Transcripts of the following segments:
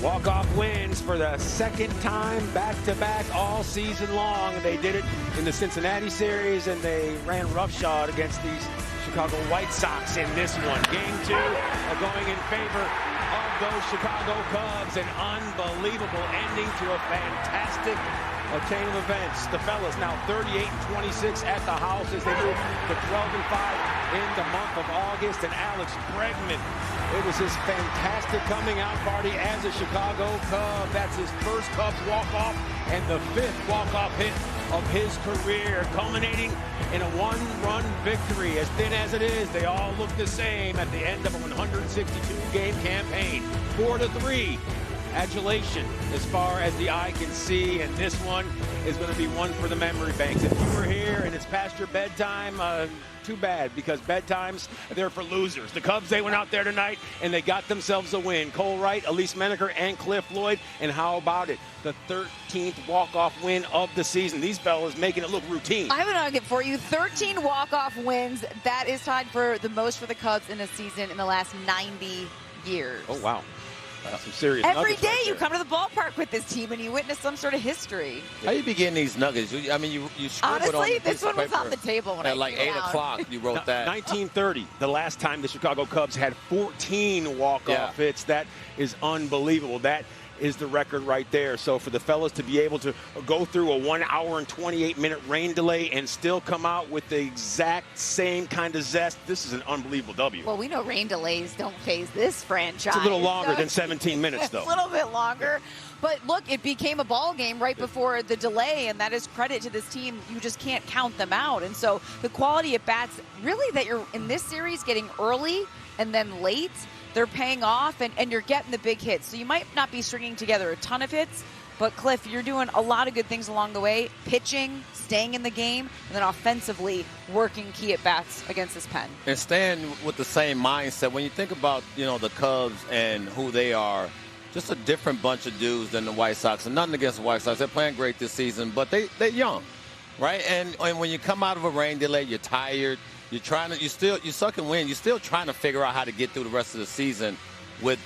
Walk-off wins for the second time back-to-back all season long. They did it in the Cincinnati series, and they ran roughshod against these Chicago White Sox in this one. Game 2 going in favor of those Chicago Cubs. An unbelievable ending to a fantastic chain of events. The fellas now 38-26 at the house as they move to 12-5 in the month of August. And Alex Bregman, it was his fantastic coming out party as a Chicago Cub. That's his first Cubs walk-off and the 5th walk-off hit of his career, culminating in a 1-run victory. As thin as it is, they all look the same at the end of a 162-game campaign. 4-3. Adulation as far as the eye can see, and this one is going to be one for the memory banks. If you were here and it's past your bedtime, too bad, because bedtimes are there for losers. The Cubs, they went out there tonight and they got themselves a win. Wright, Elise Menaker, and Cliff Floyd. And how about it? The 13th walk-off win of the season. These fellas making it look routine. I have a nugget for you. 13 walk-off wins. That is tied for the most for the Cubs in a season in the last 90 years. Oh, wow. Some serious Every nuggets day right you there. come to the ballpark with this team and you witness some sort of history. How you be getting these nuggets? I mean, you scribbled Honestly, on this one was on the table when I at like came 8 down. o'clock. You wrote that. 1930, the last time the Chicago Cubs had 14 walk-off hits. That is unbelievable. That is the record right there. So for the fellas to be able to go through a 1 hour and 28-minute rain delay and still come out with the exact same kind of zest, this is an unbelievable W. Well, we know rain delays don't phase this franchise. It's a little longer than 17 minutes, though. A little bit longer. But look, it became a ball game right before the delay, and that is credit to this team. You just can't count them out. And so the quality at bats, really, that you're in this series getting early and then late, they're paying off, and you're getting the big hits. So you might not be stringing together a ton of hits, but Cliff, you're doing a lot of good things along the way. Pitching, staying in the game, and then offensively working key at bats against this pen. And staying with the same mindset. When you think about, the Cubs and who they are, just a different bunch of dudes than the White Sox. And nothing against the White Sox. They're playing great this season, but they're young, right? And when you come out of a rain delay, you're tired. You suck and win. You're still trying to figure out how to get through the rest of the season with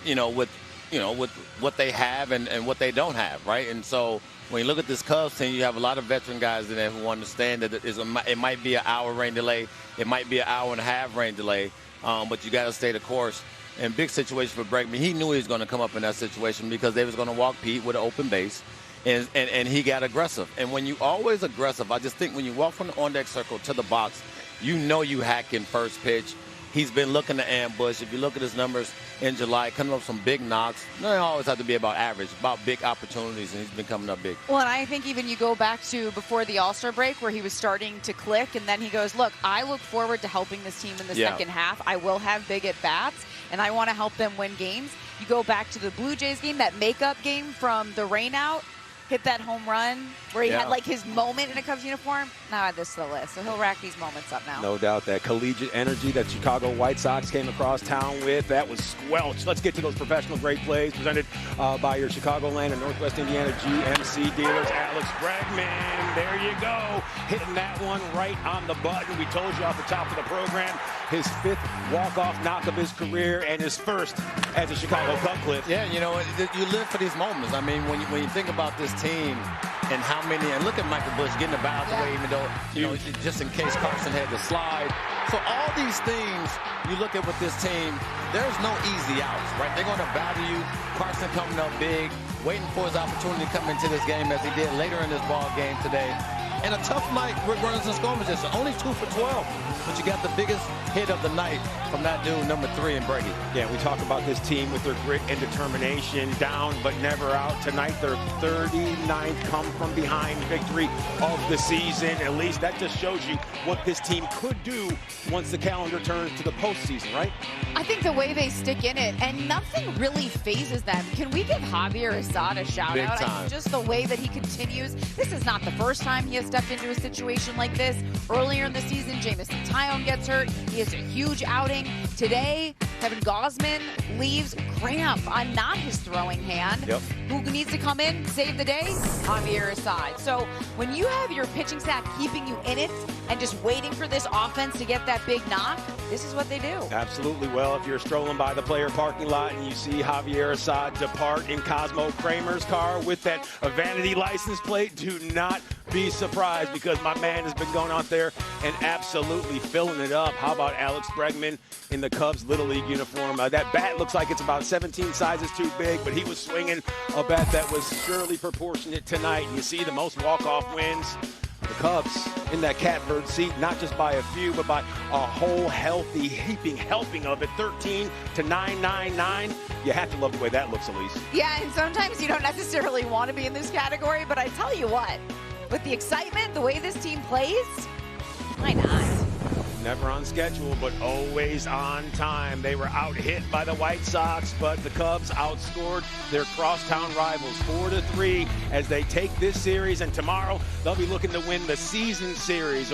what they have and what they don't have, right? And so when you look at this Cubs team, you have a lot of veteran guys in there who understand that it might be an hour rain delay, it might be an hour and a half rain delay, but you got to stay the course. And big situation for Bregman. He knew he was going to come up in that situation because they was going to walk Pete with an open base. And he got aggressive. And when you always aggressive, I just think when you walk from the on-deck circle to the box, you hack in first pitch. He's been looking to ambush. If you look at his numbers in July, coming up some big knocks. They don't always have to be about average, about big opportunities, and he's been coming up big. Well, and I think even you go back to before the All-Star break where he was starting to click, and then he goes, look, I look forward to helping this team in the second half. I will have big at-bats, and I want to help them win games. You go back to the Blue Jays game, that makeup game from the rainout, hit that home run where he had like his moment in a Cubs uniform. Now add this to the list. So he'll rack these moments up now. No doubt that collegiate energy that Chicago White Sox came across town with, that was squelched. Let's get to those professional great plays presented by your Chicagoland and Northwest Indiana GMC dealers. Alex Bregman, there you go. Hitting that one right on the button. We told you off the top of the program, his 5th walk-off knock of his career and his first as a Chicago Cub, Cliff. Yeah, you live for these moments. I mean, when you think about this team and how many, and look at Michael Busch getting the bat out the way, even though, just in case Carson had to slide. So all these things you look at with this team, there's no easy outs, right? They're going to battle you. Carson coming up big, waiting for his opportunity to come into this game as he did later in this ball game today. And a tough night with runners in scoring position. Only 2 for 12. But you got the biggest hit of the night from that dude, number 3, in Brady. Yeah, we talk about this team with their grit and determination, down but never out. Tonight, their 39th come-from-behind victory of the season. At least that just shows you what this team could do once the calendar turns to the postseason, right? I think the way they stick in it, and nothing really phases them. Can we give Javier Assad a shout-out? Big time. Just the way that he continues. This is not the first time he has stepped into a situation like this. Earlier in the season, Jamison Tyone gets hurt. He has a huge outing. Today, Kevin Gausman leaves cramp on not his throwing hand. Yep. Who needs to come in, save the day? Javier Assad. So when you have your pitching staff keeping you in it and just waiting for this offense to get that big knock, this is what they do. Absolutely. Well, if you're strolling by the player parking lot and you see Javier Assad depart in Cosmo Kramer's car with that vanity license plate, do not be surprised, because my man has been going out there and absolutely filling it up. How about Alex Bregman in the Cubs Little League uniform? That bat looks like it's about 17 sizes too big, but he was swinging a bat that was surely proportionate tonight. You see the most walk-off wins. The Cubs in that catbird seat, not just by a few, but by a whole healthy heaping helping of it, 13-999. You have to love the way that looks, Elise. Yeah, and sometimes you don't necessarily want to be in this category, but I tell you what, with the excitement, the way this team plays, why not? Never on schedule, but always on time. They were out-hit by the White Sox, but the Cubs outscored their crosstown rivals 4-3 as they take this series, and tomorrow they'll be looking to win the season series.